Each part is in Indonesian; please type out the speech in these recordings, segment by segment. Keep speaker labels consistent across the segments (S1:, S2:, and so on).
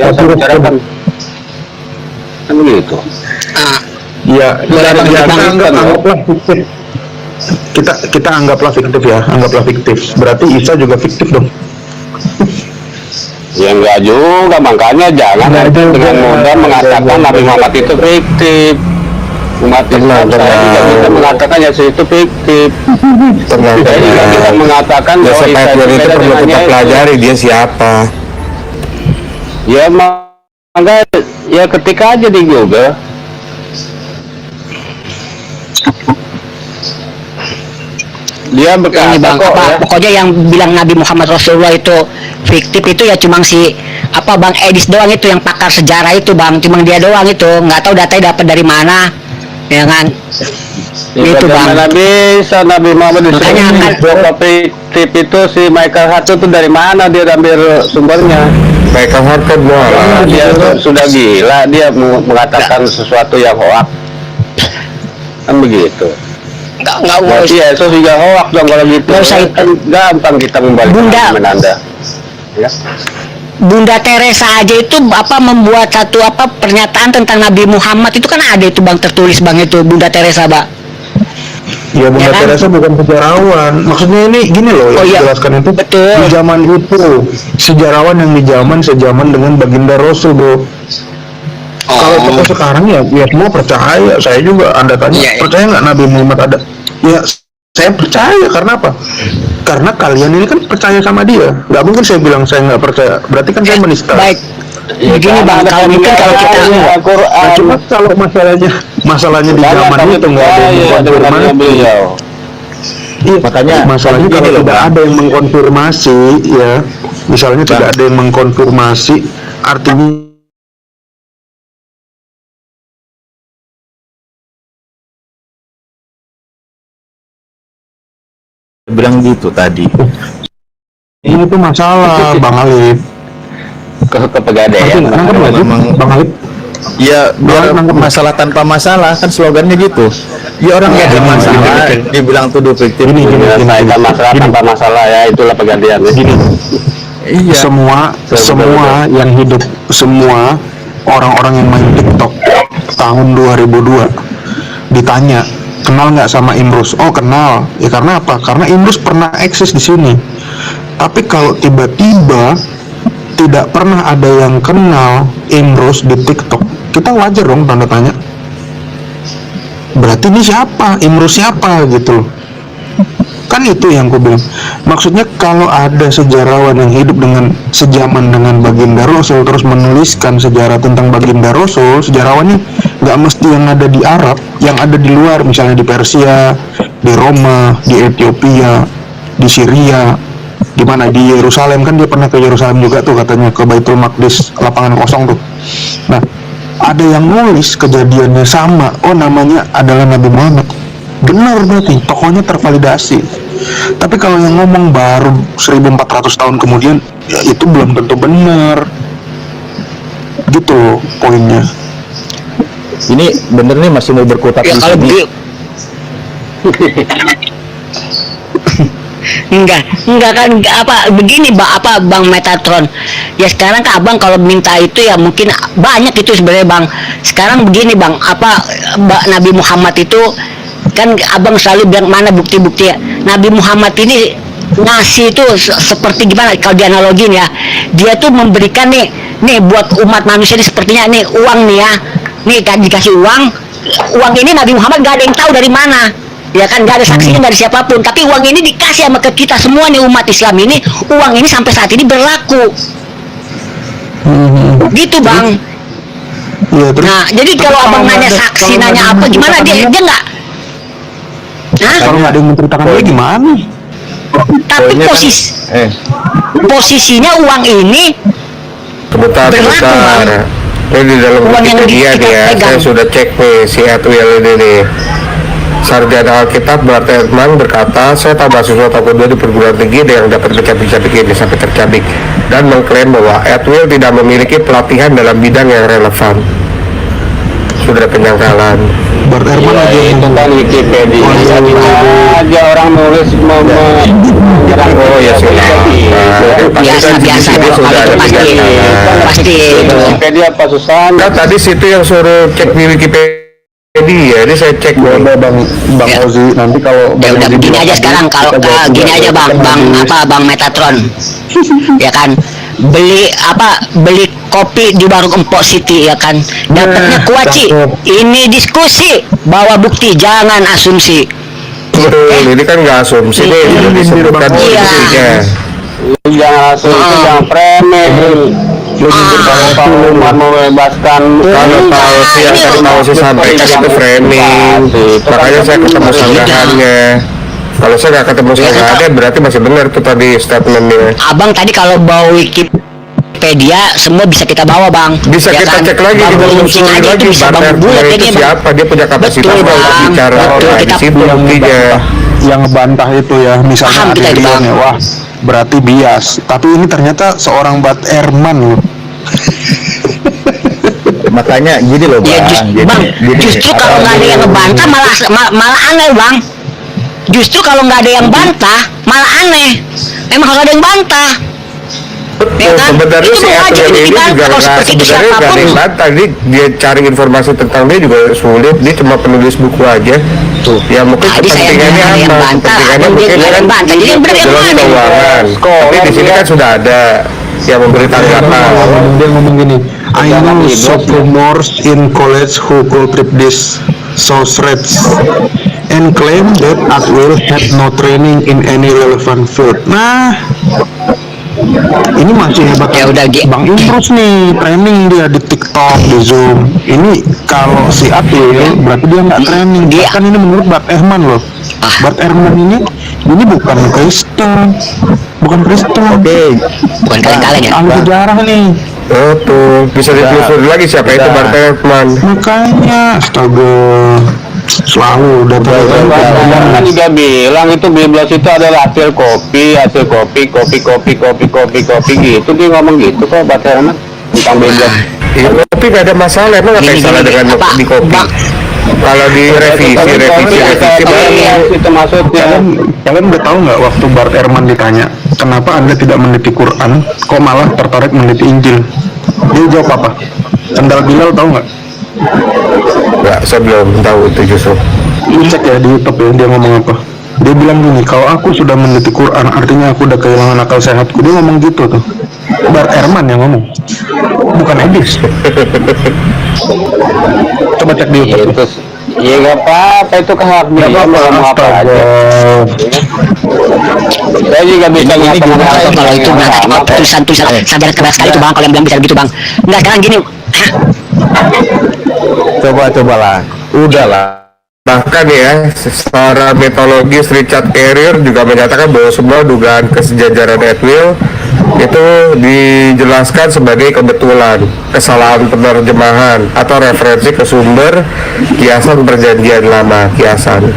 S1: yang saya bicarakan kan begitu.
S2: Ya, kita anggaplah fiktif ya, anggaplah fiktif. Berarti Isa juga fiktif dong.
S1: Ya enggak juga, makanya jangan dengan mudah mengatakan Nabi Muhammad itu fiktif. Umat Islam saya juga bisa mengatakan Yesus itu fiktif. Saya juga bisa mengatakan bahwa Isa
S3: itu perlu kita pelajari dia siapa.
S1: Ya maka ya ketika aja di Google. Dia berkata
S4: ini bang
S1: kok,
S4: apa
S1: ya.
S4: pokoknya yang bilang Nabi Muhammad Rasulullah itu fiktif itu ya cuma si apa bang Edis doang itu yang pakar sejarah itu bang, cuma dia doang itu, nggak tahu datanya dapat dari mana ya kan.
S1: Ya,
S4: itu bang
S1: bisa Nabi Muhammad disuruh fiktif itu si Michael Hart itu dari mana dia ambil sumbernya?
S3: Michael Hart kan
S1: dia sudah gila, dia mengatakan sesuatu yang hoax kan begitu.
S4: nggak
S1: Berarti Yesus juga hoax dong kalau gitu.
S4: Nggak usah
S1: kan gampang kita membalikan Anda. Ya.
S4: Bunda Teresa aja itu apa membuat satu apa pernyataan tentang Nabi Muhammad itu kan ada itu bang, tertulis bang itu Bunda Teresa bang.
S2: Ya Bunda
S4: kan?
S2: Teresa bukan sejarawan. Maksudnya ini gini loh, yang dijelaskan itu
S4: betul.
S2: Di zaman itu sejarawan yang sejaman dengan baginda Rasul, bro. Kalau tokoh sekarang ya semua percaya. Saya juga, Anda tanya percaya nggak Nabi Muhammad ada? Ya saya percaya, karena apa? Karena kalian ini kan percaya sama dia. Nggak mungkin saya bilang saya nggak percaya. Berarti kan saya menista.
S4: Baik. Begini bang, kalau mungkin kalau kita
S2: nah, cuma kalau masalahnya di zaman itu nggak ada yang mengkonfirmasi. Iya, makanya masalahnya kalau tidak ada yang mengkonfirmasi, ya misalnya tidak ada yang mengkonfirmasi, artinya
S3: bilang gitu tadi.
S2: ini tuh masalah Bang Alif.
S1: Kepegadaian
S3: memang
S2: Bang Alif.
S3: Ya biar masalah tanpa masalah kan slogannya gitu. Ya orang nggak ada masalah dibilang tuduh fiktif.
S2: Gini,
S1: Selesaikan masalah tanpa masalah, ya itulah pegadaian.
S2: Gini.
S3: Iya.
S2: Semua yang hidup, semua orang-orang yang main TikTok tahun 2002 ditanya kenal nggak sama Imrus? Oh kenal. Ya karena apa? Karena Imrus pernah eksis di sini. Tapi kalau tiba-tiba tidak pernah ada yang kenal Imrus di TikTok, kita wajar dong tanda tanya. Berarti ini siapa? Imrus siapa gitu loh. Kan itu yang gue bilang. Maksudnya kalau ada sejarawan yang hidup dengan sejaman dengan baginda Rasul terus menuliskan sejarah tentang baginda Rasul, sejarawannya nggak mesti yang ada di Arab, yang ada di luar, misalnya di Persia, di Roma, di Ethiopia, di Syria, di mana di Yerusalem, kan dia pernah ke Yerusalem juga tuh katanya, ke Baitul Maqdis, lapangan kosong tuh. Nah, ada yang nulis kejadiannya sama, oh namanya adalah Nabi Muhammad. Benar berarti, tokohnya tervalidasi. Tapi kalau yang ngomong baru 1400 tahun kemudian, ya itu belum tentu benar. Gitu loh poinnya.
S3: Ini bener nih masih mau berkutat di sini.
S4: enggak kan apa begini bang Metatron ya, sekarang kan abang kalau minta itu ya mungkin banyak itu sebenarnya bang. Sekarang begini bang, Nabi Muhammad itu kan abang selalu bilang mana bukti-bukti ya. Nabi Muhammad ini ngasih itu seperti gimana kalau dianalogin ya, dia tuh memberikan nih buat umat manusia ini sepertinya nih uang nih ya, nih kan dikasih uang ini Nabi Muhammad gak ada yang tahu dari mana ya kan, gak ada saksinya dari siapapun, tapi uang ini dikasih sama ke kita semua nih umat Islam ini. Uang ini sampai saat ini berlaku gitu bang.
S2: Ya,
S4: nah jadi kalau abang nanya saksi, nanya apa gimana, dia nggak.
S2: Kalau nggak ada yang menceritakan dia gimana?
S4: Tapi posisinya uang ini
S3: Bentar. Ini di dalam Wikipedia dia, saya sudah cek nih si Atwil ini nih. Sarjana Alkitab Bartelman berkata, saya tambah mahasiswa tahun kedua di perguruan tinggi yang dapat mencabik-cabik ini sampai tercabik, dan mengklaim bahwa Atwil tidak memiliki pelatihan dalam bidang yang relevan. sudah ada penyangkalan.
S2: Bart Ehrman
S1: Ya,
S2: aja
S1: itu kan Wikipedia aja orang nulis menyerang.
S3: Oh ya sih.
S4: Biasa
S3: Itu
S4: kalau
S3: sudah
S4: itu
S3: ada
S4: pasti
S3: penyangkalan.
S4: pasti itu.
S1: Wikipedia apa susah?
S3: Nah, tadi situ yang suruh cek di Wikipedia, ini saya cek nih.
S2: Bang
S4: Ya.
S2: Ozi nanti kalau
S4: Ya udah begini aja sekarang kalau gini aja bang Metatron ya kan beli kopi di warung Empok Siti ya kan dapatnya kuaci ini diskusi bawa bukti jangan asumsi.
S3: Betul, ini kan nggak asumsi nih, sudah disebutkan
S4: Iya.
S3: buktinya.
S1: Jangan asumsi, jangan framing. Kalau Umar membebaskan
S3: Kalau tahu sih yang tadi mau saya sampaikan itu framing, makanya saya ketemu sanggahannya. Kalau saya nggak ketemu sanggahannya berarti masih benar tuh tadi statementnya.
S4: Abang tadi kalau bawa Wikipedia semua bisa kita bawa bang.
S3: Bisa
S4: Ya
S3: kita
S4: kan?
S3: cek lagi, kita
S4: Baru
S3: telusuri
S4: aja
S3: lagi
S4: itu bisa
S3: Bart
S4: bang bulat
S3: Ehrman
S4: ini
S3: itu
S4: bang.
S3: siapa, dia punya kapasitas
S4: Betul,
S3: untuk
S4: Bang.
S3: bicara.
S4: Betul,
S3: Nah, di
S4: kita
S3: situ buktinya.
S2: yang ngebantah itu ya, misalnya
S4: Paham kita itu,
S2: Adrian
S4: Bang.
S2: ya, wah berarti bias. Tapi ini ternyata seorang Bart Ehrman loh.
S5: Makanya gini loh
S4: Ya,
S5: bang,
S4: justru kalau nggak ada yang ngebantah malah aneh bang. Justru kalau nggak ada yang bantah malah aneh. Emang harus ada yang bantah. Ya kan?
S3: Sebenarnya
S4: Itu
S3: si
S4: wajar
S3: Edwin
S4: itu
S3: ini
S4: dibantah
S3: juga
S4: kalau
S3: nggak
S4: seperti itu
S3: sebenarnya nggak ada
S4: siapapun.
S3: yang bantah. Dia cari informasi tentang dia juga sulit. Dia cuma penulis buku aja. Ya mungkin
S4: Tadi saya
S3: kepentingannya
S4: bilang ada yang
S3: apa?
S4: bantah,
S3: Kepentingannya
S4: ada
S3: mungkin
S4: yang
S3: kan
S4: bantah. Jadi yang benar yang
S3: jelas
S4: mana?
S3: keuangan. Tapi di sini kan sudah ada yang memberi tanggapan.
S2: Dia ngomong gini, I know sophomores in college who could trip this source and claim that Atwell had no training in any relevant field. Nah, ini masih hebat
S4: Ya udah,
S2: Bang Imrus nih, training dia di TikTok, di Zoom. Ini kalau si Atwell berarti dia nggak training.
S4: Dia-
S2: Bahkan ini menurut Bart Ehrman loh. Bart Ehrman ini bukan Kristen, bukan Kristen.
S4: Bukan kalian ya.
S2: Ahli sejarah nih.
S3: Oh tuh, bisa ditelusuri lagi siapa itu Bart Ehrman.
S2: Makanya astaga selalu
S1: Kan juga bilang itu Biblos itu adalah hasil kopi gitu, dia ngomong gitu kok Bart Ehrman tentang Biblos.
S3: Iya, kopi nggak ada masalah. Emang apa yang salah dengan
S4: apa,
S3: di kopi?
S4: Bang?
S3: Kalau di revisi
S1: itu maksudnya.
S2: Kalian udah tahu nggak waktu Bart Ehrman ditanya kenapa anda tidak meneliti Quran kok malah tertarik meneliti Injil, dia jawab apa? Sendal Bilal tahu nggak?
S3: Nggak, saya belum tahu itu justru.
S2: Lu cek ya di YouTube ya, dia ngomong apa. Dia bilang gini, kalau aku sudah meneliti Quran artinya aku udah kehilangan akal sehatku. Dia ngomong gitu tuh. Bart Ehrman yang ngomong, bukan Edis. Coba cek di YouTube.
S1: Itu ya nggak apa-apa, itu kan hak dia mau ngomong apa aja. Saya juga bisa mengatakan
S4: Kalau itu nanti tulisan sadar keras sekali itu bang kalau yang bilang bisa begitu bang. Enggak sekarang gini.
S5: cobalah, udahlah.
S3: Bahkan ya, secara metodologis Richard Carrier juga menyatakan bahwa semua dugaan kesejajaran Atwell itu dijelaskan sebagai kebetulan, kesalahan penerjemahan atau referensi ke sumber kiasan perjanjian lama, kiasan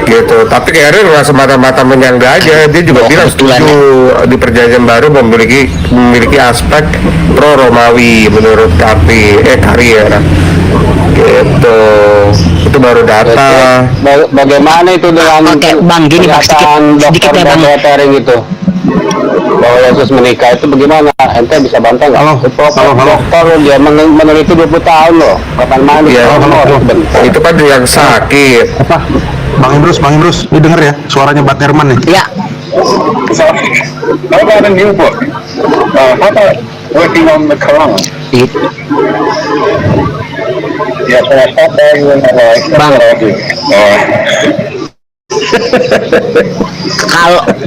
S3: gitu. Tapi Carrier nggak semata-mata menyangga aja, dia juga bilang setuju di perjanjian baru memiliki aspek pro Romawi menurut Carrier gitu. Itu baru data.
S1: Bagaimana itu dengan
S4: Oke, Bang, gini, Bang, sedikit ya, Bang.
S1: Tering itu bahwa Yesus menikah itu bagaimana? Ente bisa bantah nggak?
S2: Halo,
S1: Dokter dia meneliti 20 tahun loh. Kapan mana?
S3: Ya, itu kan yang sakit.
S2: Apa? Bang Imrus, ini denger ya suaranya Bart Ehrman nih.
S4: Ya,
S6: How about a new book? How about working on the Quran? Yes, when I stop there, you and my wife, that's what I'll do.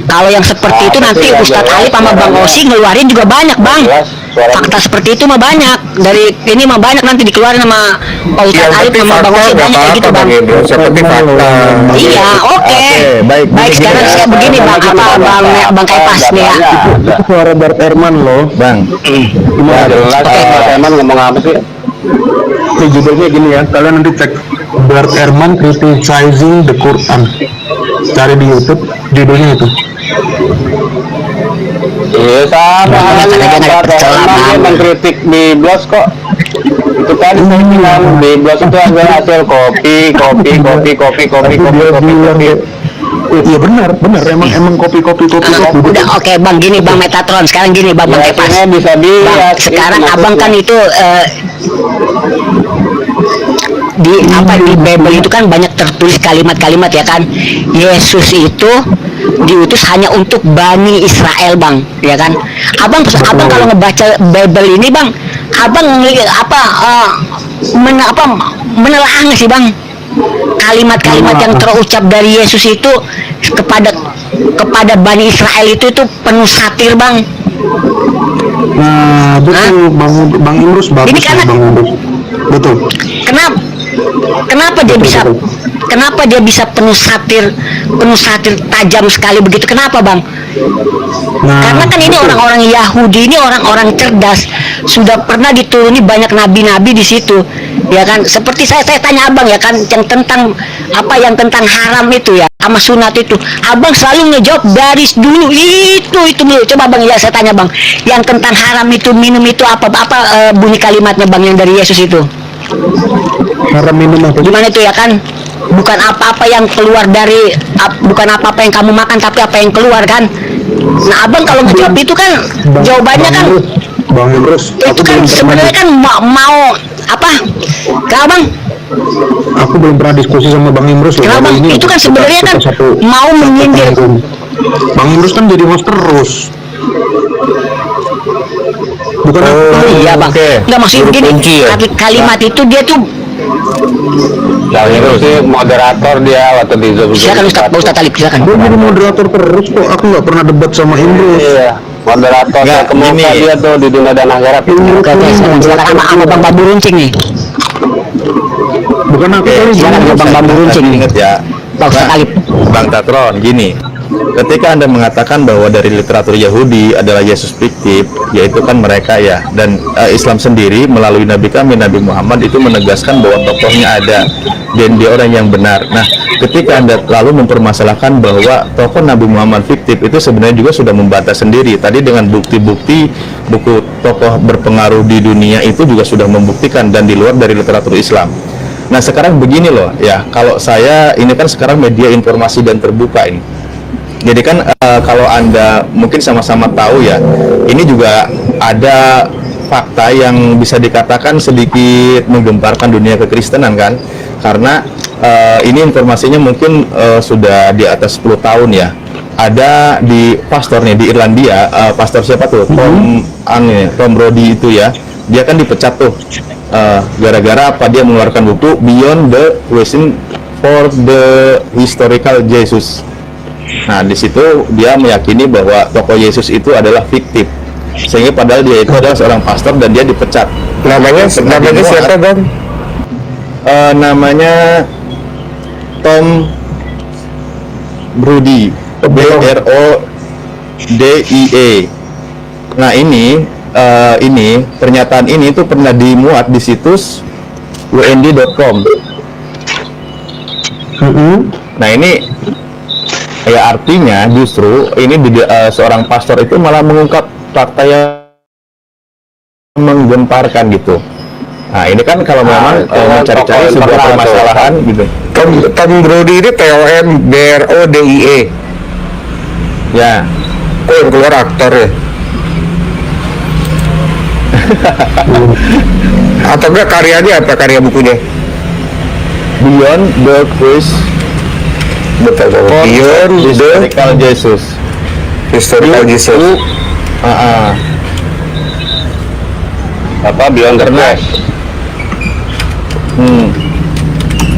S4: kalau yang seperti itu nanti Ustadz Alif sama Bang Osi ngeluarin juga banyak bang. Fakta seperti itu mah banyak dari ini mah banyak nanti dikeluarin sama Pak Ustadz
S3: Yang
S4: Alif
S3: penting
S4: sama Bang
S3: fakta
S4: Osi
S3: nggak
S4: banyak kayak gitu
S3: apa-apa
S4: bang.
S3: Bang Indro, yang penting fakta.
S4: Iya, oke.
S5: baik,
S4: Baik, sekarang saya begini bang, bang Kaipas nih ya.
S2: Itu suara Bart Ehrman loh.
S5: Bang.
S1: Ya, jelas Bart Ehrman ngomong apa sih?
S2: Ini judulnya gini ya, kalian nanti cek Bart Ehrman criticizing the Quran. Cari di YouTube, judulnya itu.
S1: Iya sama halnya Bart Ehrman, dia mengkritik Biblos kok. itu tadi saya bilang di blog itu ada hasil kopi.
S2: Iya benar emang kopi.
S4: Udah oke bang, gini bang Metatron, sekarang gini bang
S1: Ya,
S4: Kepas.
S1: akhirnya bisa
S4: Bang,
S1: dilihat.
S4: sekarang
S1: Itu
S4: abang kan
S1: maksudnya.
S4: itu di apa di Bible itu kan banyak tertulis kalimat-kalimat ya kan. Yesus itu diutus hanya untuk Bani Israel bang, ya kan. Abang kalau ngebaca Bible ini bang, abang menelaah nggak sih bang kalimat-kalimat yang terucap dari Yesus itu kepada Bani Israel itu penuh satir bang.
S2: Nah betul Bang Imrus bagus
S4: Ini karena-
S2: Bang Imrus. Betul.
S4: Kenapa dia bisa penuh satir tajam sekali begitu, kenapa bang?
S2: Nah,
S4: Karena kan ini orang-orang Yahudi, ini orang-orang cerdas, sudah pernah dituruni banyak nabi-nabi di situ, ya kan. Seperti saya tanya abang ya kan, yang tentang haram itu ya, sama sunat itu, abang selalu ngejawab dari dulu itu dulu. Coba bang, ya saya tanya bang, yang tentang haram itu, minum itu apa bunyi kalimatnya bang yang dari Yesus itu?
S2: haram minum apa?
S4: Gimana itu ya kan? Bukan apa-apa yang keluar dari bukan apa-apa yang kamu makan, tapi apa yang keluar kan. Nah abang kalau ngejawab itu kan jawabannya kan
S2: Bang Imrus,
S4: itu kan sebenarnya kan mau apa? Kenapa bang?
S2: aku belum pernah diskusi sama Bang Imrus loh.
S4: Kenapa
S2: Kalau
S4: bang?
S2: ini
S4: Itu kan sebenarnya kan mau menyindir.
S2: Bang Imrus kan jadi host terus. Bukan aku.
S4: Iya bang.
S3: Oke.
S4: Nggak maksud
S3: Juru
S4: gini.
S3: kunci ya?
S4: Kalimat itu dia tuh.
S1: Yang itu sih moderator dia waktu di Zoom.
S4: Silakan Ustaz Talib, silakan.
S2: Gue jadi moderator terus kok. Aku nggak pernah debat sama Imrus.
S1: Iya, moderator
S3: Nggak,
S1: kemuka
S3: gini.
S1: dia tuh di dunia dan akhirat.
S4: Oke, silakan sama bang Bambu Runcing nih.
S2: Bukan aku kali.
S4: Silakan sama bang Bambu Runcing nih.
S5: Ingat ya,
S4: Bang Ustaz Talib.
S5: Bang Tatron, gini. Ketika Anda mengatakan bahwa dari literatur Yahudi adalah Yesus fiktif, yaitu kan mereka ya, dan Islam sendiri melalui Nabi kami, Nabi Muhammad itu menegaskan bahwa tokohnya ada dan dia orang yang benar. Nah, ketika Anda lalu mempermasalahkan bahwa tokoh Nabi Muhammad fiktif itu sebenarnya juga sudah membantah sendiri. Tadi dengan bukti-bukti buku tokoh berpengaruh di dunia itu juga sudah membuktikan dan di luar dari literatur Islam. Nah, sekarang begini loh, ya, kalau saya ini kan sekarang media informasi dan terbuka ini. Jadi kan kalau Anda mungkin sama-sama tahu ya, ini juga ada fakta yang bisa dikatakan sedikit menggemparkan dunia kekristenan kan, karena ini informasinya mungkin sudah di atas 10 tahun ya. Ada di pastornya di Irlandia, pastor siapa tuh? Tom Brody itu ya, dia kan dipecat tuh gara-gara apa, dia mengeluarkan buku Beyond the Question for the Historical Jesus. Nah, di situ dia meyakini bahwa tokoh Yesus itu adalah fiktif. Sehingga padahal dia itu adalah seorang pastor dan dia dipecat.
S3: Namanya siapa bang?
S5: Namanya Tom Brody, BRODIE. Nah, ini pernyataan ini tuh pernah dimuat di situs wnd.com. Nah, ini ya artinya justru ini seorang pastor itu malah mengungkap fakta yang menggemparkan gitu. Nah, ini kan kalau memang mencari-cari sebuah permasalahan gitu.
S3: Tom Brody ini TOMBRODIE.
S5: Ya,
S3: Kok yang keluar aktor ya? Atau enggak karyanya apa, karya bukunya?
S5: Beyond the Quiz
S3: Betul. Beyond the
S5: Historical Jesus.
S3: Historical Jesus.
S1: Apa Beyond the
S5: Karena
S1: Quest?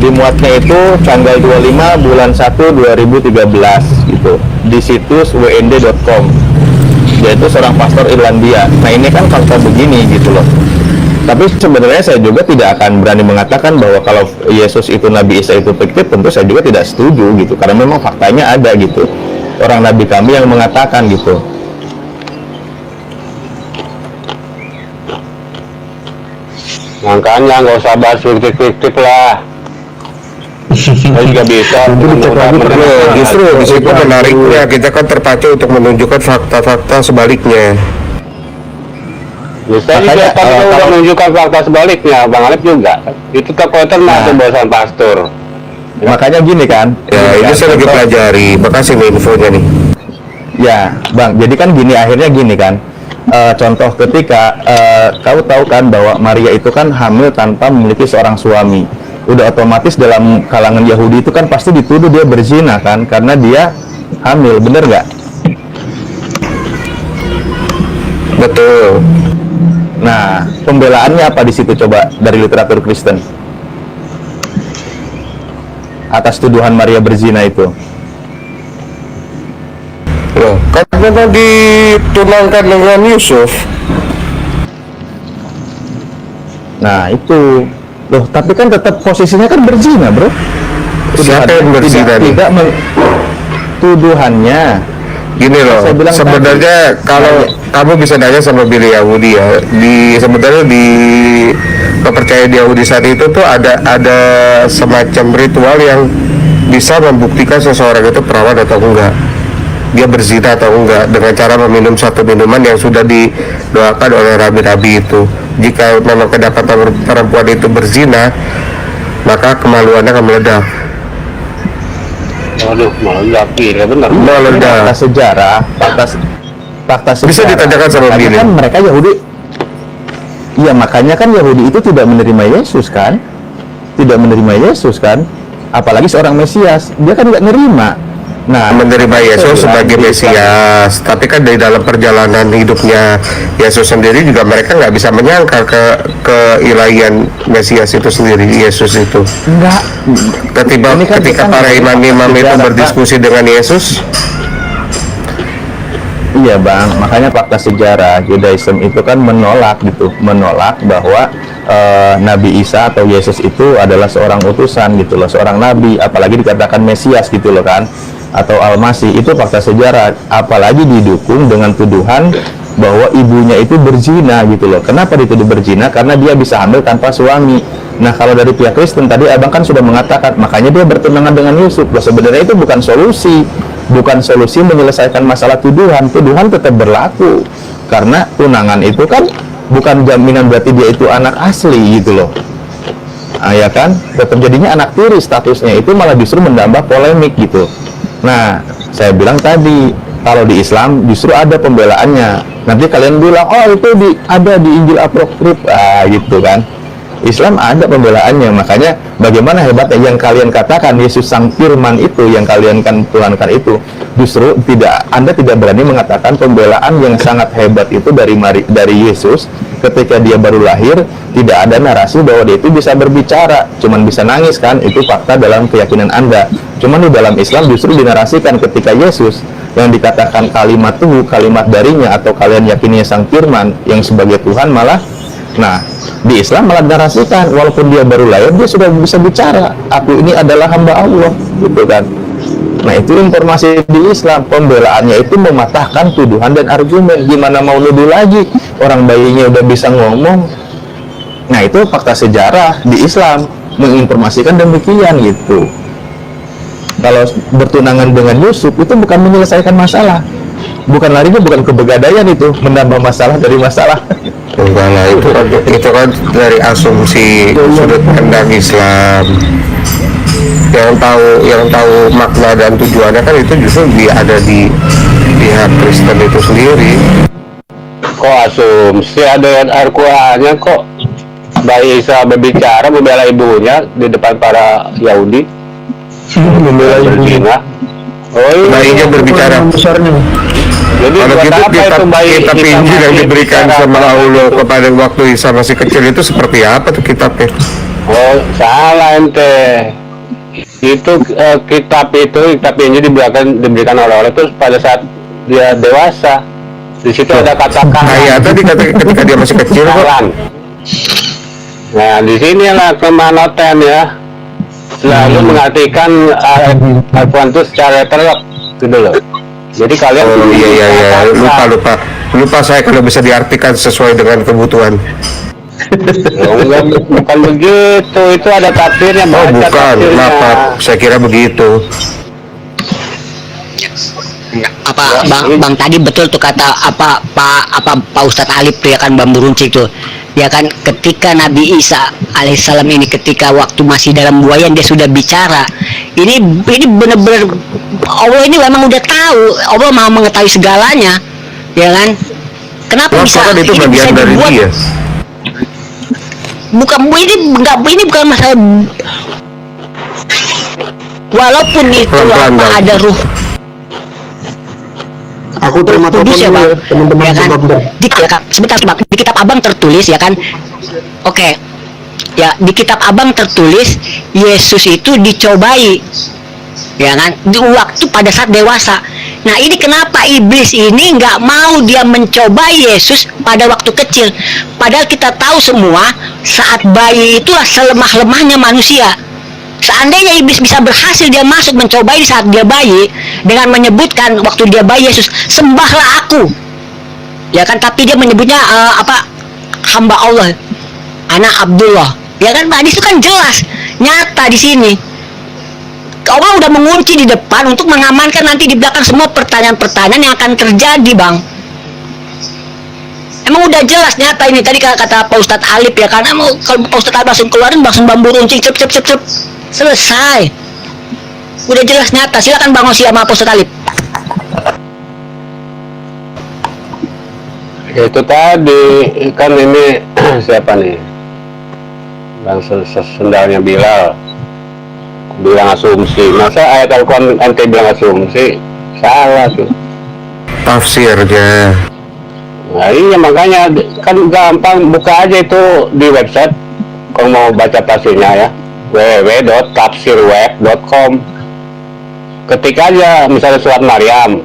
S5: dimuatnya itu tanggal 25 bulan 1 2013 gitu di situs wnd.com. Dia itu seorang pastor Irlandia. Nah, ini kan fakta begini gitu loh. Tapi sebenarnya saya juga tidak akan berani mengatakan bahwa kalau Yesus itu Nabi Isa itu fiktif, tentu saya juga tidak setuju gitu, karena memang faktanya ada gitu. Orang Nabi kami yang mengatakan gitu.
S1: Makanya nggak usah bahas fiktif lah. Saya juga bisa.
S3: Justru di situ menariknya, kita kan terpacu untuk menunjukkan fakta-fakta sebaliknya.
S1: Saya
S5: Makanya,
S1: juga kalau
S5: kalau-
S1: menunjukkan fakta sebaliknya, Bang Alif juga. Itu tokoh termasuk
S5: Nah.
S1: bosan pastor.
S5: Makanya gini kan.
S3: Ya,
S5: gini
S3: ini
S5: kan,
S3: saya lagi
S5: contoh-
S3: pelajari. Makasih nih infonya nih.
S5: Ya, Bang. Jadi kan gini, akhirnya gini kan. Contoh ketika kau tahu kan bahwa Maria itu kan hamil tanpa memiliki seorang suami. Udah otomatis dalam kalangan Yahudi itu kan pasti dituduh dia berzina kan, karena dia hamil, bener nggak?
S3: Betul.
S5: Nah, pembelaannya apa di situ coba dari literatur Kristen atas tuduhan Maria berzina itu?
S3: Loh, karena kan ditunangkan dengan Yusuf.
S5: Nah, itu. Loh, tapi kan tetap posisinya kan berzina, Bro.
S3: Siapa yang berzina nih?
S5: Tidak tuduhannya.
S3: Gini loh,
S5: Saya bilang
S3: sebenarnya
S5: tadi,
S3: kalau kamu bisa nanya sama Billy Yahudi ya, sebenarnya di kepercayaan Yahudi saat itu tuh ada semacam ritual yang bisa membuktikan seseorang itu perawan atau enggak, dia berzina atau enggak, dengan cara meminum satu minuman yang sudah didoakan oleh rabi-rabi itu. Jika memang kedapatan perempuan itu berzina, maka kemaluannya akan meledak.
S1: Waduh, meledak ya benar.
S3: Meledak.
S5: Fakta sejarah.
S3: Bisa ditanyakan sama
S5: Makanya
S3: Billy.
S5: kan mereka Yahudi. Iya, makanya kan Yahudi itu tidak menerima Yesus kan? Tidak menerima Yesus kan? Apalagi seorang Mesias, dia kan nggak nerima. Nah,
S3: Menerima Yesus
S5: saya bilang,
S3: sebagai
S5: di Islam-
S3: Mesias, tapi kan dari dalam perjalanan hidupnya Yesus sendiri juga mereka nggak bisa menyangkal keilahian Mesias itu sendiri, Yesus itu.
S5: Enggak.
S3: Ketika
S5: Ini kan kita
S3: para
S5: ngomongin
S3: imam-imam
S5: fakta
S3: itu
S5: sejarah,
S3: berdiskusi dengan Yesus,
S5: Iya bang, makanya fakta sejarah Judaism itu kan menolak bahwa Nabi Isa atau Yesus itu adalah seorang utusan gitu loh, seorang nabi, apalagi dikatakan Mesias gitu loh kan, atau Al-Masih. Itu fakta sejarah, apalagi didukung dengan tuduhan bahwa ibunya itu berzina gitu loh. Kenapa dituduh berzina? Karena dia bisa hamil tanpa suami. Nah, kalau dari pihak Kristen tadi abang kan sudah mengatakan, makanya dia bertunangan dengan Yusuf. Loh, sebenarnya itu bukan solusi menyelesaikan masalah tuduhan. Tuduhan tetap berlaku karena tunangan itu kan bukan jaminan berarti dia itu anak asli gitu loh. Nah, ya kan, tetap jadinya anak tiri statusnya, itu malah justru menambah polemik gitu. Nah, saya bilang tadi, kalau di Islam justru ada pembelaannya. Nanti kalian bilang, oh itu ada di Injil Apokrif, gitu kan. Islam ada pembelaannya, makanya bagaimana hebatnya yang kalian katakan Yesus Sang Firman itu, yang kalian kan tuhankan itu, justru Anda tidak berani mengatakan pembelaan yang sangat hebat itu dari Yesus ketika dia baru lahir. Tidak ada narasi bahwa dia itu bisa berbicara, cuman bisa nangis kan, itu fakta dalam keyakinan Anda. Cuman di dalam Islam justru dinarasikan ketika Yesus yang dikatakan kalimat Tuhan, kalimat darinya, atau kalian yakininya Sang Firman yang sebagai Tuhan malah. Nah, di Islam malah dinarasikan walaupun dia baru lahir dia sudah bisa bicara, aku ini adalah hamba Allah gitu kan. Nah, itu informasi di Islam. Pembelaannya itu mematahkan tuduhan dan argumen. Gimana mau nuduh lagi, orang bayinya udah bisa ngomong. Nah, itu fakta sejarah di Islam menginformasikan demikian gitu. Kalau bertunangan dengan Yusuf itu bukan menyelesaikan masalah, bukan larinya, bukan kebegadaian, itu menambah masalah dari masalah.
S3: enggak lah, itu kan dari asumsi sudut pandang Islam. Yang tahu makna dan tujuannya kan itu justru ada di pihak Kristen itu sendiri.
S1: Kok asumsi, ada Al-Qur'annya kok. Bayi Isa berbicara membela ibunya di depan para Yahudi.
S2: Membela
S1: Berzina. Oh iya.
S3: Bayinya berbicara.
S1: Jadi
S3: Kalau
S1: buat
S3: gitu
S1: apa itu bayi
S3: kitab
S1: kita
S3: Injil yang
S1: mati
S3: diberikan
S1: bicara
S3: sama
S1: pada
S3: Allah
S1: itu?
S3: kepada waktu Isa masih kecil itu seperti apa tuh kitabnya?
S1: Oh, salah ente. Itu kitab Injil diberikan oleh Allah itu pada saat dia dewasa. Di situ ada kata-kata.
S3: Kayak tadi ketika dia masih kecil kok.
S1: Jalan. Nah, di sinilah kemanoten ya. Selalu mengartikan Al-Quran itu secara terlep gitu loh. Jadi kalian
S3: Oh iya, lupa saya kalau bisa diartikan sesuai dengan kebutuhan.
S1: Oh, enggak, bukan begitu, itu ada tafsirnya.
S3: Oh
S1: baca
S3: bukan,
S1: tafsirnya.
S3: maaf, saya kira begitu.
S4: apa bang tadi betul tuh kata Pak Ustadz Alif tuh ya kan, Bambu Runcing tuh ya kan, ketika Nabi Isa alaihissalam ini ketika waktu masih dalam buayan dia sudah bicara. Ini benar-benar Allah ini memang udah tahu, Allah Maha mengetahui segalanya ya kan. Kenapa bisa
S3: itu
S4: ini
S3: bagian
S4: bisa
S3: dari
S4: dibuat
S3: dia.
S4: ini bukan masalah, walaupun itu
S3: Pelan-pelan,
S4: apa
S3: Bang.
S4: ada ruh
S2: Aku terima
S4: tertulis
S2: telepon
S4: ya
S2: dulu
S4: bang,
S2: ya, teman-teman
S4: ya kan?
S2: sebentar.
S4: Ya, Kak. Sebentar bang, di kitab abang tertulis ya kan, oke, ya di kitab abang tertulis Yesus itu dicobai, ya kan, di waktu pada saat dewasa. Nah ini kenapa iblis ini nggak mau dia mencobai Yesus pada waktu kecil, padahal kita tahu semua saat bayi itulah selemah-lemahnya manusia. Seandainya iblis bisa berhasil dia masuk mencobai di saat dia bayi dengan menyebutkan waktu dia bayi, Yesus, sembahlah aku, ya kan, tapi dia menyebutnya hamba Allah, anak Abdullah, ya kan, hadis itu kan jelas nyata di sini. Allah udah mengunci di depan untuk mengamankan nanti di belakang semua pertanyaan-pertanyaan yang akan terjadi bang. Emang udah jelas nyata ini tadi kata Pak Ustadz Alif ya kan, kalau Pak Ustadz Alif langsung keluarin langsung Bambu Runcing cep selesai, udah jelas nyata. Silakan Bang Osi sama Pak Ustadz Alif.
S1: Itu tadi kan ini siapa nih, Bang sendalnya Bilal bilang asumsi. Masa ayat Al-Quran ente bilang asumsi? Salah tuh
S3: Tafsirnya.
S1: Nah iya makanya kan gampang, buka aja itu di website kalau mau baca tafsirnya ya, www.tafsirweb.com. Ketik aja misalnya surat Maryam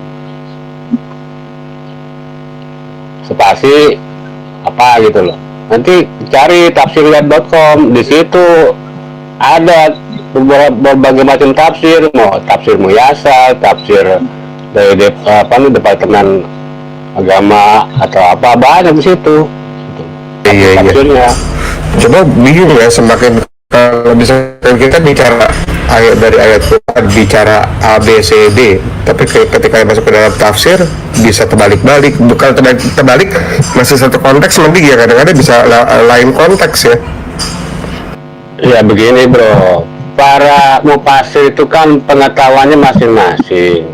S1: spasi apa gitu loh, nanti cari tafsirweb.com, di situ ada berbagai macam tafsir, mau tafsir Muyasa, tafsir dari Departemen Agama atau apa, banyak di situ.
S3: Iya.
S1: Tafsirnya.
S3: Coba bingung ya, semakin kalau misalkan kita bicara ayat dari ayat Quran bicara A B C D, tapi ketika masuk ke dalam tafsir bisa terbalik-balik, bukan terbalik masih satu konteks, nanti ya kadang-kadang bisa lain konteks ya.
S1: Ya begini bro, para mufasir itu kan pengetahuannya masing-masing,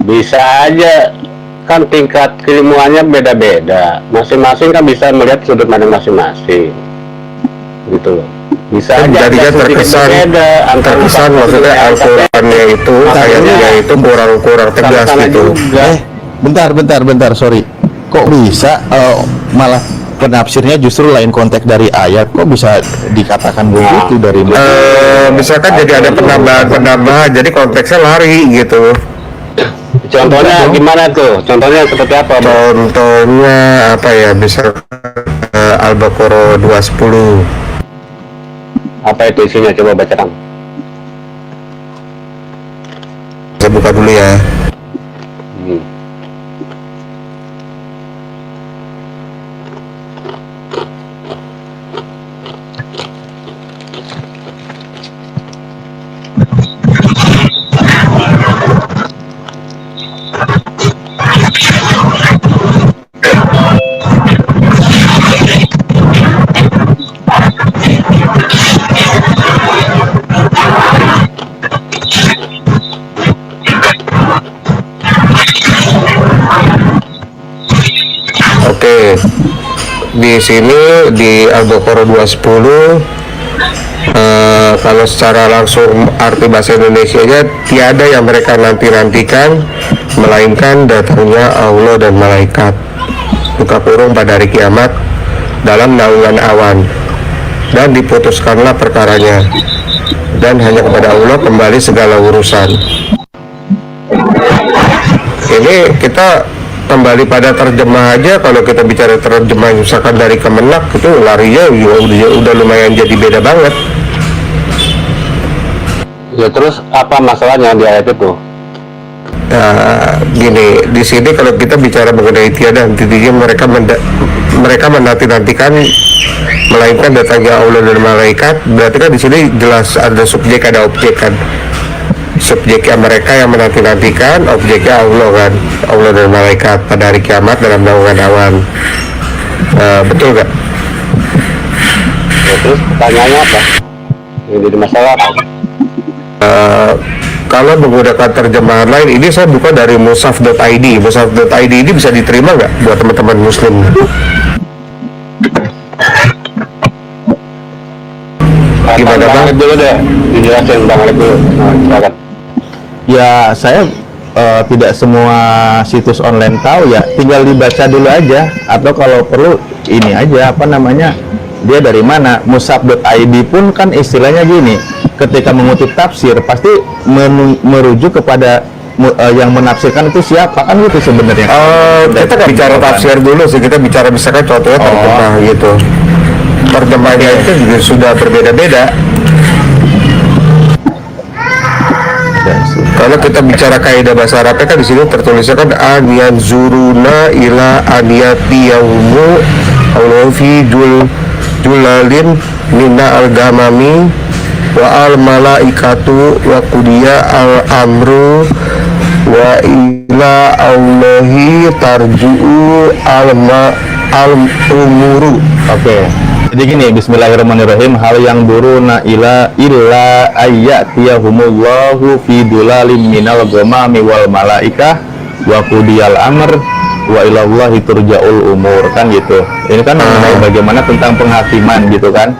S1: bisa aja kan tingkat keilmuannya beda-beda, masing-masing kan bisa melihat sudut pandang masing-masing gitu loh. Bisa
S3: Dan
S1: aja
S3: jadinya
S1: ada sedikit berbeda antara
S3: terkesan
S1: mufasir
S3: maksudnya
S1: dengan
S3: Al-Qurannya itu ayatnya itu kurang tegas
S1: Sama-sama
S3: gitu.
S1: juga.
S5: Bentar, sorry. Kok bisa malah penafsirnya justru lain konteks dari ayat? Kok bisa dikatakan begitu dari
S3: Misalkan jadi ada penambahan, jadi konteksnya lari gitu.
S1: Contohnya gimana tuh? Contohnya seperti apa bro?
S3: Contohnya apa ya? Bisa Al-Baqarah 210.
S1: Apa itu isinya? Coba bacakan.
S3: Saya buka dulu ya. Oke, di sini di Al-Baqarah 210 kalau secara langsung arti bahasa Indonesianya, tiada yang mereka nantikan melainkan datangnya Allah dan malaikat, buka kurung, pada hari kiamat dalam naungan awan, dan diputuskanlah perkaranya, dan hanya kepada Allah kembali segala urusan. Ini kita kembali pada terjemah aja. Kalau kita bicara terjemah misalkan dari Kemenak, itu larinya udah lumayan jadi beda banget.
S1: Ya terus apa masalahnya di ayat itu?
S3: Nah, gini, di sini kalau kita bicara mengenai tiada henti-hentinya mereka menanti-nantikan melainkan datangnya Allah dan malaikat, berarti kan di sini jelas ada subjek ada objek kan. subjeknya mereka yang menanti-nantikan, objeknya Allah kan, Allah dan malaikat pada hari kiamat dalam naungan awan. Betul gak?
S1: Ya, terus pertanyaannya apa? Yang jadi masalah apa?
S3: Kalau menggunakan terjemahan lain, ini saya buka dari mushaf.id. Mushaf.id ini bisa diterima nggak buat teman-teman muslim? Gimana Bang?
S1: Alif dulu deh, dijelasin Bang Alif dulu. Nah, silakan.
S5: Ya saya tidak semua situs online tahu ya, tinggal dibaca dulu aja, atau kalau perlu ini aja apa namanya, dia dari mana. Mushaf.id pun kan istilahnya gini, ketika mengutip tafsir pasti merujuk kepada yang menafsirkan itu siapa, kan gitu sebenarnya.
S3: Kita nggak bicara tafsir dulu sih, kita bicara misalkan contohnya terjemah gitu. Terjemahnya itu juga sudah berbeda-beda. Kalau kita bicara kaidah bahasa Arabnya kan di sini tertulisnya kan aniyan zuruna ila aniyati yaumu Allah fi julalin minna al-gamami wa al malaikatu wa qudiya al amru wa ila Allahi tarju'u al umuru.
S5: Oke. Jadi gini, bismillahirrahmanirrahim. Hal yang duruna illa ayyatiyahumullahu fi dulalin minal ghamami wal malaikah wa qudiyal amr wa ilallahi turja'ul umur, kan gitu. Ini kan mengenai bagaimana tentang penghakiman gitu kan.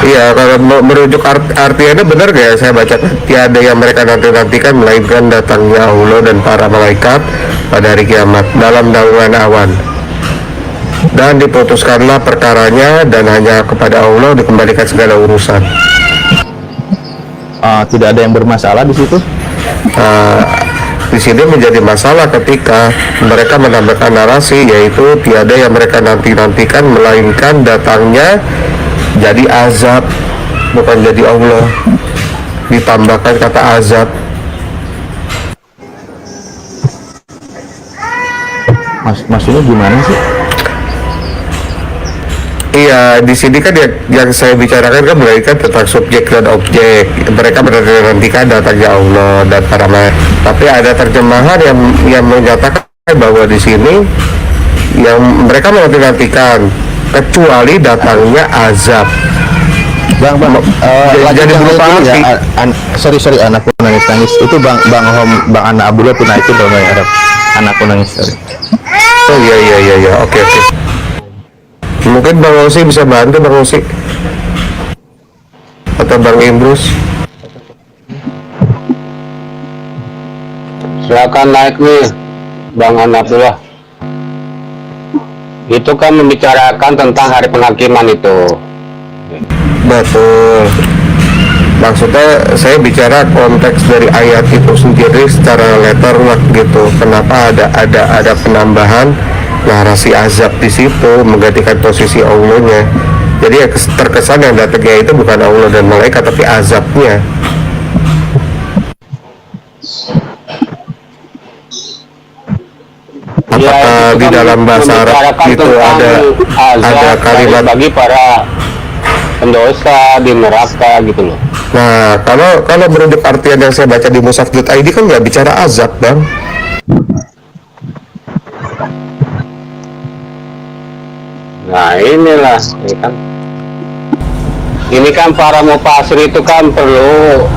S3: Iya, kalau merujuk artinya benar gak ya saya baca? Tiada yang mereka nanti-nantikan melainkan datangnya Allah dan para malaikat pada hari kiamat dalam naungan awan. Dan diputuskanlah perkaranya dan hanya kepada Allah dikembalikan segala urusan.
S5: Tidak ada yang bermasalah di situ.
S3: Di sini menjadi masalah ketika mereka menambahkan narasi, yaitu tiada yang mereka nanti-nantikan melainkan datangnya jadi azab, bukan jadi Allah. Ditambahkan kata azab.
S5: Maksudnya gimana sih?
S3: Iya, di sini kan yang saya bicarakan kan mereka tentang subjek dan objek. Mereka menantikan datangnya Allah dan para malaikat. Tapi ada terjemahan yang menyatakan bahwa di sini yang mereka menantikan kecuali datangnya azab.
S5: Bang,
S3: jadi berupa api.
S5: Sorry, anakku nangis. Itu Bang Anak Abdullah tuh naikin dong ya, Arab. Anakku nangis. Sorry.
S3: Oh iya, oke. Mungkin Bang Osi bisa bantu, Bang Osi atau Bang Imrus.
S1: Silakan naik nih, Bang Abdullah. Itu kan membicarakan tentang hari penghakiman itu.
S3: Betul. Maksudnya saya bicara konteks dari ayat itu sendiri secara letterlock gitu. Kenapa ada penambahan narasi azab di situ menggantikan posisi Allahnya. Jadi ya terkesan yang datangnya itu bukan Allah dan malaikat tapi azabnya. Apakah di dalam bahasa Arab itu ada kalimat
S1: bagi para pendosa di neraka gitu loh.
S3: Nah, kalau merujuk artian yang saya baca di mushaf.id kan nggak bicara azab, Bang.
S1: Nah inilah, ini kan para mufasir itu kan perlu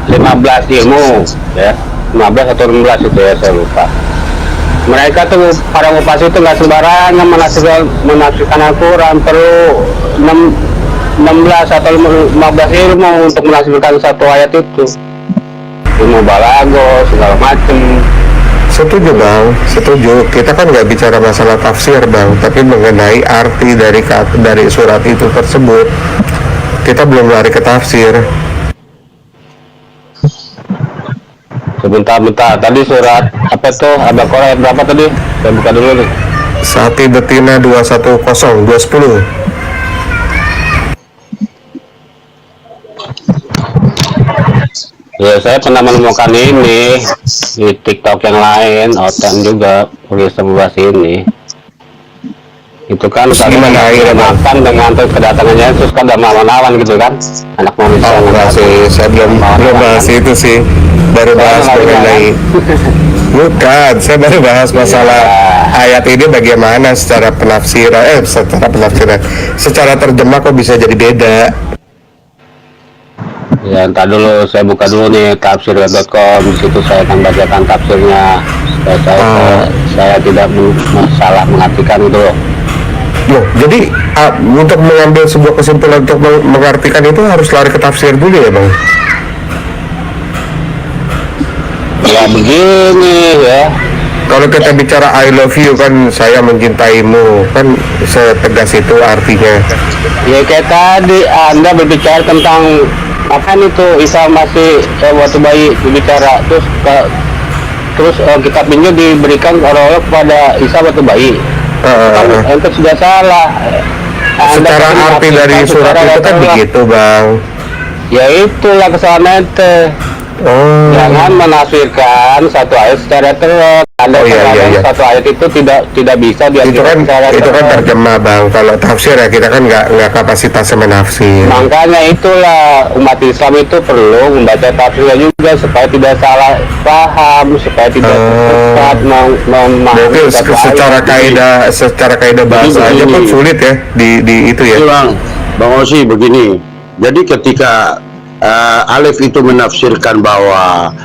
S1: 15 ilmu ya, 15 atau 16 itu ya, saya lupa. Mereka tuh para mufasir itu nggak sembarangan menafsirkan Al-Quran, perlu 16 atau 15 ilmu untuk menafsirkan satu ayat itu, ilmu balago segala macem.
S3: Setuju, Bang, setuju. Kita kan nggak bicara masalah tafsir, Bang, tapi mengenai arti dari surat itu tersebut. Kita belum lari ke tafsir.
S1: Sebentar, tadi surat apa tuh? Al-Baqarah ayat berapa tadi? Saya buka dulu nih.
S3: Sati betina 210.
S1: Ya, saya pernah menemukan ini di TikTok yang lain, Otan juga tulis bahasa ini. Itu kan
S3: Terus gimana akhirnya, Bang?
S1: makan dengan kedatangannya Yesus kan udah melawan gitu kan, anak manusia.
S3: Oh, enggak sih, saya belum bahas itu sih, baru bahas mengenai bukan, saya baru bahas masalah ayat ini bagaimana secara penafsiran, secara terjemah kok bisa jadi beda.
S1: Ya, entar dulu saya buka dulu nih tafsir.com, di situ saya akan bacakan tafsirnya. Saya tidak salah mengartikan itu loh.
S3: Loh, jadi untuk mengambil sebuah kesimpulan untuk mengartikan itu harus lari ke tafsir dulu ya, Bang?
S1: Ya begini ya.
S3: Kalau kita bicara I love you kan, saya mencintaimu, kan setegas itu artinya.
S1: Ya kayak tadi Anda berbicara tentang apa itu Isa masih waktu bayi berbicara terus kitab Injil diberikan oleh kepada Isa waktu bayi. Itu sudah salah.
S3: Secara arti dari surat itu kan begitu, Bang.
S1: Ya itulah kesalahan ente. Jangan menafsirkan satu ayat secara terus.
S3: Iya.
S1: Satu ayat itu tidak bisa diartikan
S3: itu kan terjemah, Bang. Kalau tafsir ya kita kan nggak kapasitasnya menafsir.
S1: Makanya itulah umat Islam itu perlu membaca tafsirnya juga supaya tidak salah paham, supaya tidak tepat memahami. Secara kaidah bahasa aja kan sulit ya di itu ya.
S7: Bang Osi begini. Jadi ketika Alif itu menafsirkan bahwa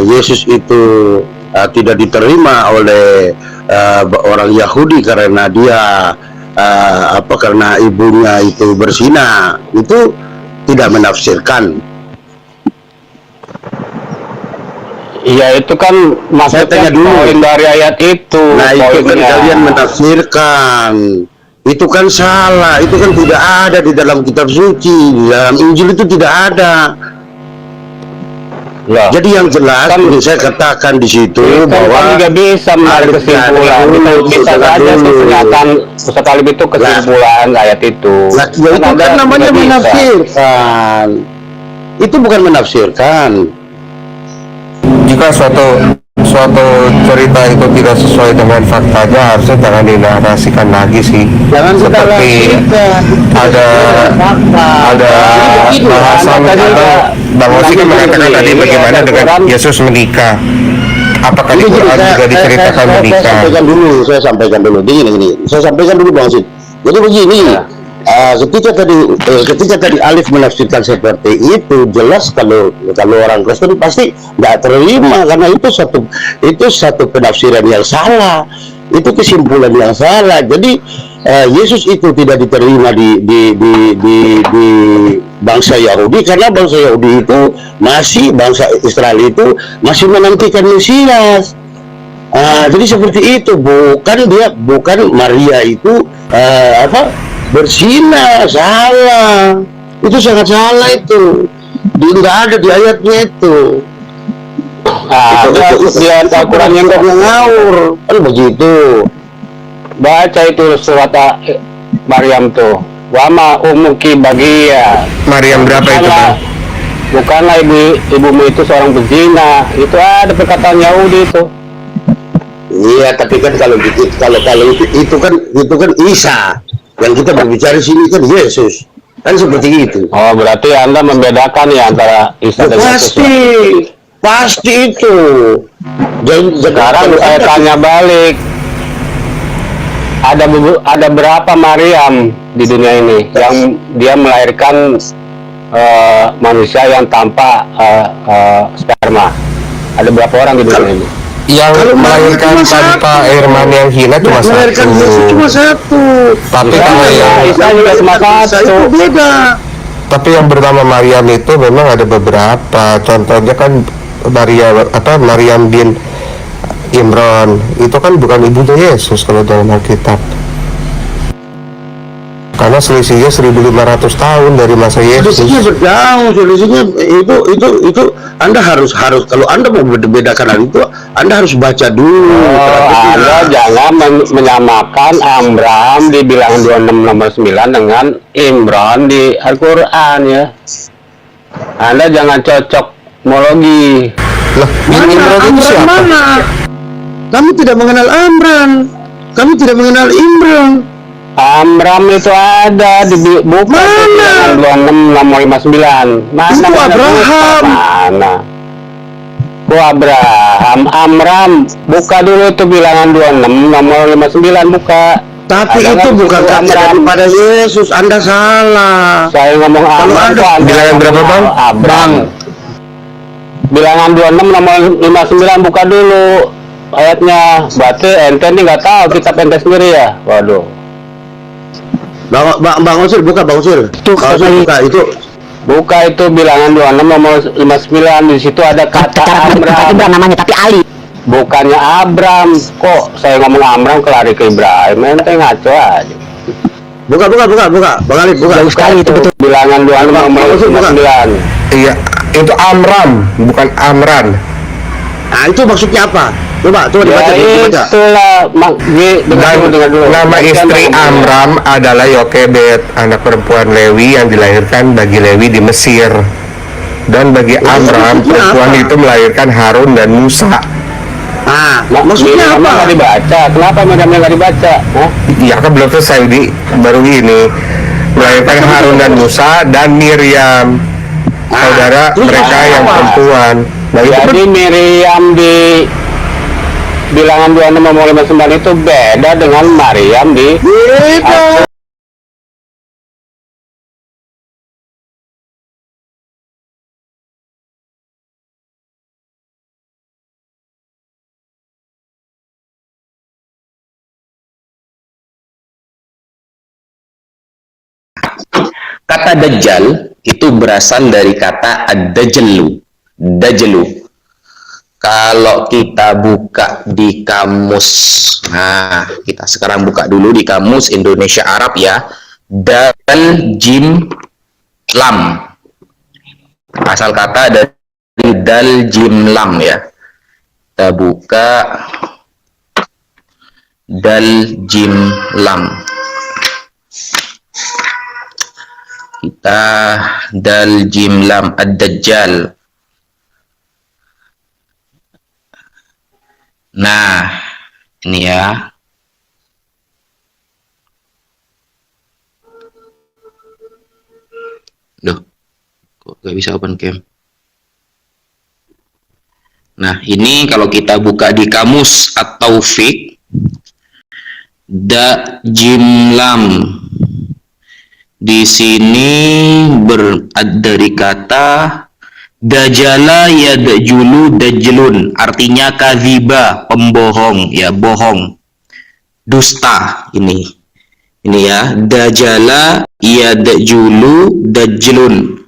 S7: Yesus itu tidak diterima oleh orang Yahudi karena dia karena ibunya itu berzina, itu tidak menafsirkan.
S1: Iya itu kan maksudnya
S7: tanya dulu.
S1: poin dari ayat itu.
S7: Nah itu kan kalian menafsirkan. Itu kan salah, itu kan tidak ada di dalam kitab suci, di dalam Injil itu tidak ada.
S1: Loh.
S7: Jadi yang jelas kan, saya katakan di situ bahwa
S1: juga bisa menarik kesimpulan. Bisa saja pernyataan Ustaz Alif itu kesimpulan ayat itu.
S7: Nah, ya itu kan namanya menafsirkan. Itu bukan menafsirkan.
S3: Jika suatu cerita itu tidak sesuai dengan faktanya, harusnya jangan dinarasikan lagi sih.
S7: Jangan
S3: seperti ada bahasan atau Bang Osi kan mengatakan tadi bagaimana dengan Yesus menikah. Apakah di Quran juga diceritakan menikah?
S7: Saya sampaikan dulu. Saya sampaikan dulu Bang Osi. Jadi begini. Ketika tadi Alif menafsirkan seperti itu, jelas kalau orang Kristen pasti nggak terima karena itu satu penafsiran yang salah, itu kesimpulan yang salah. Jadi Yesus itu tidak diterima di bangsa Yahudi karena bangsa Yahudi itu bangsa Israel itu masih menantikan Mesias. Jadi seperti itu, bukan Maria itu berzina, salah. Itu sangat salah itu. Nggak ada di ayatnya itu.
S1: Di Al-Quran yang
S7: ngawur kan begitu.
S1: Baca itu surat Maryam tuh. Wama umuki bagia.
S3: Maryam berapa itu, Bang?
S1: Bukanlah ibumu itu seorang pezina. Itu ada perkataan Yahudi itu.
S7: Iya, tapi kan kalau itu kan Isa. Yang kita berbicara sini kan Yesus, kan seperti itu.
S1: Oh, berarti Anda membedakan ya antara Isa dan Yesus.
S7: Pasti itu.
S1: Sekarang saya tanya balik, ada berapa Maryam di dunia ini yang dia melahirkan manusia yang tanpa sperma? Ada berapa orang di dunia ini?
S3: Yang melahirkan tanpa air mani yang hina cuma satu. Tapi kalau
S1: Isa juga cuma satu.
S7: Itu beda.
S3: Tapi yang bernama Maryam itu memang ada beberapa. Contohnya kan Maryam bin Imran itu kan bukan ibunya Yesus kalau dalam Alkitab. Karena selisihnya 1500 tahun dari masa Yesus.
S7: Selisihnya berjauh, selisihnya itu Anda harus kalau Anda mau membedakan hal itu, Anda harus baca dulu.
S1: Anda jangan menyamakan Amram di bilangan 26 nomor 9 dengan Imran di Al-Quran ya. Anda jangan cocok mologi.
S3: Lah, Imran itu siapa?
S7: Kamu tidak mengenal Amran, kamu tidak mengenal Imran.
S1: Amram itu ada di buka
S2: Mana?
S1: 26 nomor 59. Mana
S2: Itu
S1: ada
S2: Abraham.
S1: buka? Mana? Oh Abraham, Amram, buka dulu tuh bilangan 26 nomor 59 buka.
S7: Tapi
S1: Ada
S7: itu
S1: nggak
S7: bukan
S1: situ
S7: kata
S1: Amram?
S7: daripada Yesus. Anda salah.
S1: Saya ngomong
S7: Kalau
S1: Amram
S7: ada
S1: kok Anda
S3: bilangan
S1: ngomong
S3: berapa, Bang?
S1: Abram. Bilangan 26 nomor 59 buka dulu ayatnya. Berarti ente nih nggak tahu kitab ente sendiri ya? Waduh.
S7: Bang Usul, buka Bang Usul. Bang Usul buka itu.
S1: Buka itu bilangan 26 nomor 59, di situ ada kata
S4: Cara bukan
S1: Abram.
S4: Ibrahim namanya, tapi Ali.
S1: Bukannya Abram. Kok saya ngomong Amram kelari ke Ibrahim? Ente ngaco aja.
S7: Buka. Bang Alif, buka.
S4: Jauh sekali itu betul.
S1: Bilangan 26 nomor
S7: Maksud bukan?
S1: 59.
S3: Iya, itu Amram, bukan Amran.
S7: Nah, itu maksudnya apa? Coba
S1: Ya
S7: dibaca.
S1: itulah dengar
S3: Dan
S1: dulu.
S3: nama
S1: Bagian
S3: istri
S1: dulu.
S3: Amram adalah Yokebed, anak perempuan Lewi yang dilahirkan bagi Lewi di Mesir. Dan bagi Amram,
S7: maksudnya
S3: perempuan
S7: apa?
S3: itu melahirkan Harun dan Musa.
S7: Ah, maksudnya
S1: Miriamnya
S7: apa?
S1: nggak dibaca. Kenapa Miriamnya nggak dibaca? Hah?
S3: Ya kan belum selesai di baru ini. Melahirkan Harun dan Musa dan Miriam, saudara
S7: terus
S3: mereka
S7: apa?
S3: yang perempuan. Nah itu
S1: Jadi Miriam di bilangan 26 nomor 59 itu beda dengan Maryam di
S7: Beda.
S8: Kata Dajjal itu berasal dari kata ad-dajjalu. Dajjalu. Kalau kita buka di kamus, nah kita sekarang buka dulu di kamus Indonesia Arab ya. Dal jim lam. Asal kata dari dal jim lam ya. Kita buka dal jim lam. Kita dal jim lam ad-dajjal. Nah, ini ya. Loh, kok gak bisa open cam? Nah, ini kalau kita buka di kamus at-Taufiq, da jim lam. Di sini dari kata dajala yadjulu dajlun, artinya kadhiba, pembohong ya, bohong, dusta. Ini ya, dajala yadjulu dajlun.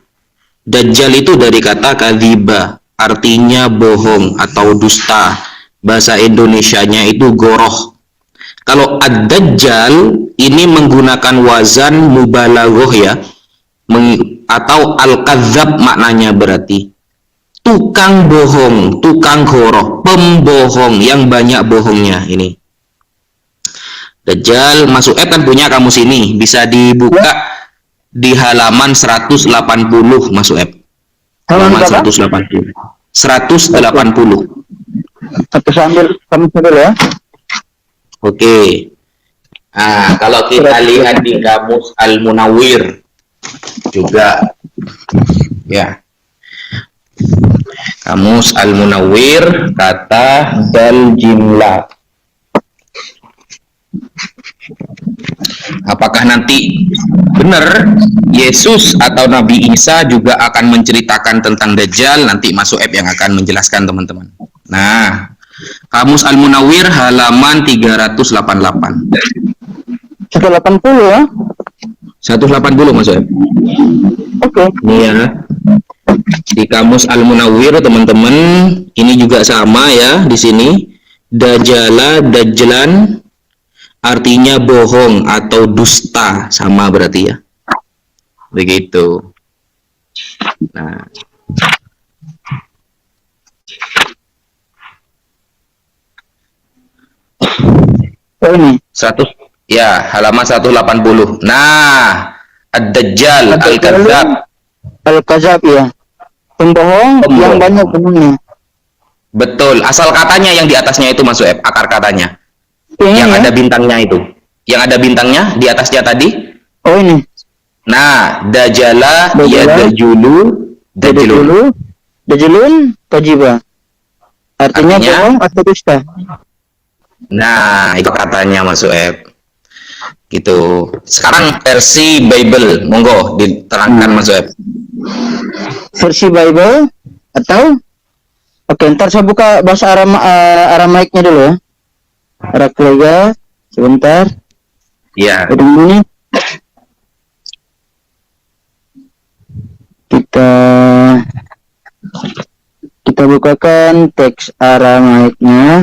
S8: Dajjal itu dari kata kadhiba, artinya bohong atau dusta. Bahasa Indonesianya itu goroh. Kalau ad-dajjal ini menggunakan wazan mubalaghah ya, atau al-kadzab maknanya berarti tukang bohong, tukang goroh, pembohong yang banyak bohongnya. Ini Dajjal. Masuk kan punya kamus ini, bisa dibuka di halaman 180 masuk halaman 180.
S6: Aku sambil kamu dulu ya.
S8: Oke. Nah, kalau kita lihat di kamus Al-Munawwir juga ya. Kamus Al-Munawwir kata dal jimlah. Apakah nanti benar Yesus atau Nabi Isa juga akan menceritakan tentang Dajjal? Nanti masuk yang akan menjelaskan teman-teman. Nah, Kamus Al-Munawwir halaman 388.
S6: 180 ya.
S8: 180 masuk
S6: Oke.
S8: Ini ya. Di Kamus Al-Munawwir teman-teman, ini juga sama ya di sini. Dajjala, dajjalan artinya bohong atau dusta, sama berarti ya. Begitu. Nah,
S6: Oh, ini
S8: 100 ya, halaman 180. Nah, ad-dajjal al-kadzab.
S6: Al-Kadzab ya. Pembohong yang banyak bohongnya.
S8: Betul, asal katanya yang di atasnya itu masuk akar katanya.
S6: Ini
S8: Yang
S6: ya.
S8: ada bintangnya itu. Yang ada bintangnya di atasnya tadi.
S9: Oh ini.
S8: Nah, dajala ya
S9: Dajala.
S8: dajulun.
S9: Dajulun tojiba. Artinya
S8: Artinya?
S9: bohong atau dusta.
S8: Nah, itu katanya Mas Sueb. Gitu. Sekarang versi Bible, monggo diterangkan Mas Sueb.
S9: Versi Bible atau oke, ntar saya buka bahasa Aramaiknya dulu ya. Araklega, sebentar.
S8: Ya.
S9: Ada ini. Kita bukakan teks Aramaiknya.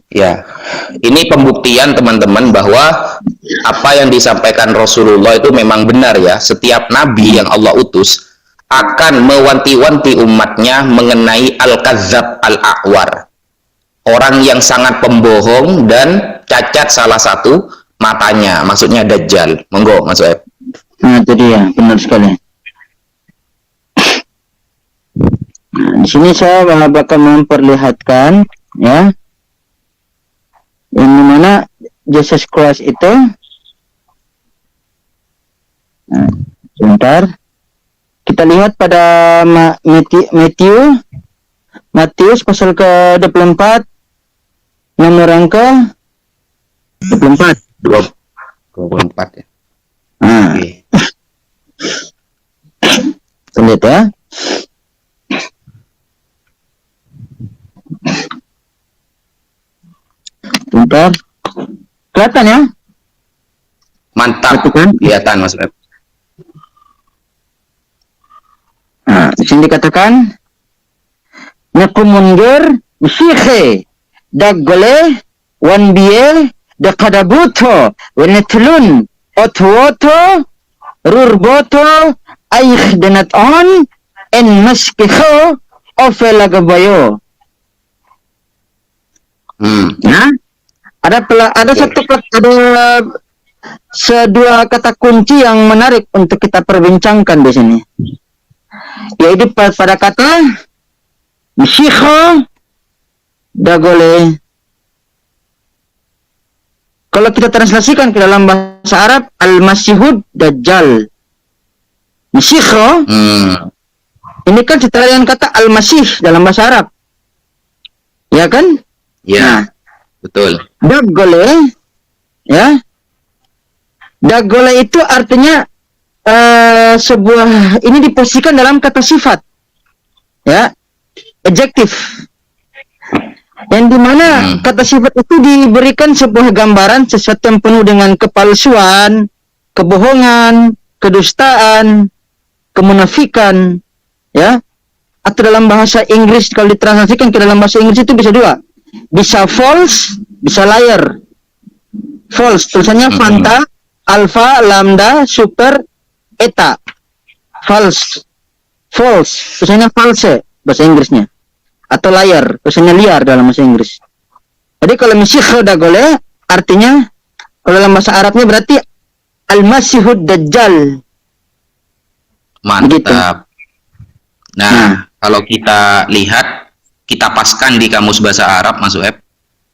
S8: Ya, ini pembuktian teman-teman bahwa apa yang disampaikan Rasulullah itu memang benar ya. Setiap nabi yang Allah utus akan mewanti-wanti umatnya mengenai al-kadzab al-a'war. Orang yang sangat pembohong dan cacat salah satu matanya, maksudnya Dajjal. Monggo, Mas Web.
S9: Nah, itu dia, benar sekali. Nah, di sini saya bakal memperlihatkan ya, yang dimana Jesus Christ itu, nah, sebentar, kita lihat pada Matius pasal ke-24 nomor angka 24.
S8: 24 ya.
S9: Nah,
S8: Oke.
S9: lihat ya. Bentar. Kelihatan ya?
S8: Mantap,
S9: Perhatikan.
S8: kelihatan Mas Web.
S9: Nah, di sini dikatakan Nakumundir Syikhe Daggole Wanbiye Dakadabuto Wenetlun Otwoto Rurboto Aich Denaton En Maskiho Ofelagabayo. Nah, ada sedua kata kunci yang menarik untuk kita perbincangkan di sini, yaitu pada kata Mashiho Dagole. Kalau kita translasikan ke dalam bahasa Arab, Al-Masihud Dajjal. Mashiho ini kan setara dengan kata Al-Masih dalam bahasa Arab, ya kan?
S8: Ya,
S9: Nah,
S8: betul.
S9: Daggole, ya. Daggole itu artinya sebuah, ini diposisikan dalam kata sifat, ya, adjektif, yang dimana kata sifat itu diberikan sebuah gambaran sesuatu yang penuh dengan kepalsuan, kebohongan, kedustaan, kemunafikan, ya. Atau dalam bahasa Inggris, kalau ditranslasikan ke dalam bahasa Inggris itu bisa dua, bisa false, bisa liar. False tulisannya fanta, alpha, lambda, super, eta. False, false tulisannya false bahasa Inggrisnya, atau liar tulisannya liar dalam bahasa Inggris. Jadi kalau Masihud Dagole artinya, kalau dalam bahasa Arabnya berarti Al-Masihud Dajjal.
S8: Mantap.
S9: Begitu.
S8: Nah, kalau kita lihat, kita paskan di kamus bahasa Arab, Mas Web.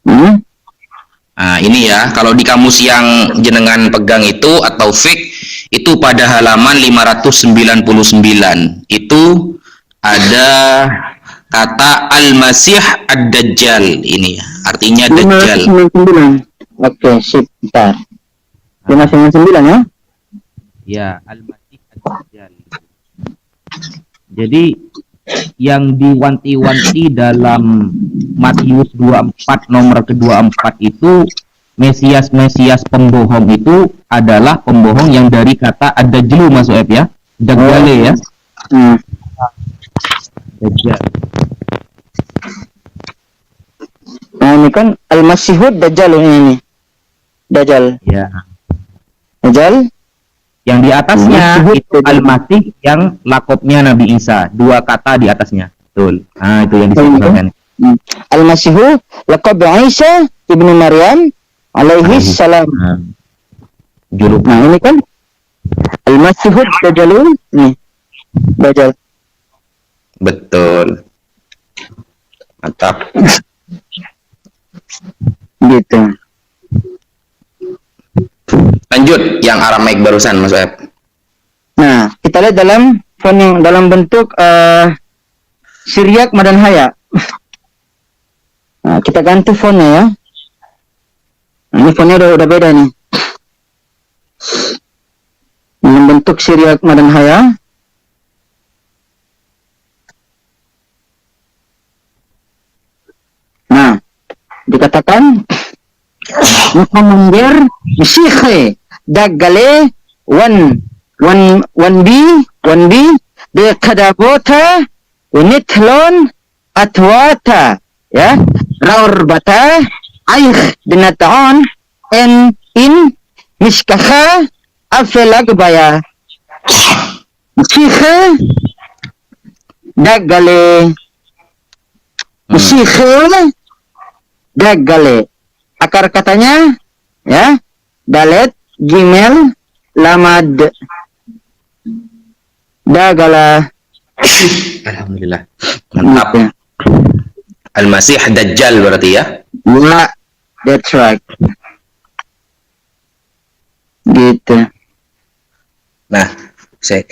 S8: Nah, ini ya, kalau di kamus yang jenengan pegang itu atau fik itu pada halaman 599 itu ada kata Al-Masih Ad-Dajjal ini ya, artinya Dajjal.
S9: 599. Oke, sip, bentar. 599 ya.
S10: Ya, Al-Masih Ad-Dajjal. Jadi yang diwanti-wanti dalam Matius 24 nomor ke-24 itu Mesias pembohong itu adalah pembohong yang dari kata ad-dajjalu, Mas Uep ya. Dajjale ya. Dajjal.
S9: Nah, ini kan Al-Masihud Dajjal ini. Dajjal.
S10: Ya.
S9: Dajjal.
S10: Yang di atasnya
S9: Al-Masih
S10: itu Al-Masih yang lakopnya Nabi Isa, dua kata di atasnya. Betul. Nah, itu yang disebutkan.
S9: Al-Masihu laqab Isa ibnu Maryam alaihi salam.
S10: Juluk.
S9: Nah, ini kan Al-Masihud Dajjalun nih. Dajjal.
S8: Betul. Mantap.
S9: Gitu.
S8: yang Aramaik barusan, Mas Web.
S9: Nah, kita lihat dalam font yang dalam bentuk Syriac Madan Haya. Nah, kita ganti fontnya ya. Nah, ini fontnya udah beda nih. Dalam bentuk Syriac Madan Haya. Nah, dikatakan Muhammad Syekh Daggale 1B de kadabota unithlon atwata ya raur bata aikh dinataon en in miskaha afelag baya Syekh Daggale Syekh Daggale, akar katanya ya dalet gimel lamad dagala.
S8: Alhamdulillah, mantap ya. Al-Masih Dajjal berarti ya?
S9: Ya, that's right. Gitu.
S8: Nah, saya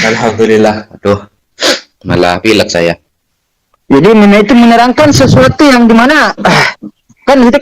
S8: Alhamdulillah, aduh, malah pilek saya.
S9: Jadi itu menerangkan sesuatu yang dimana kan kita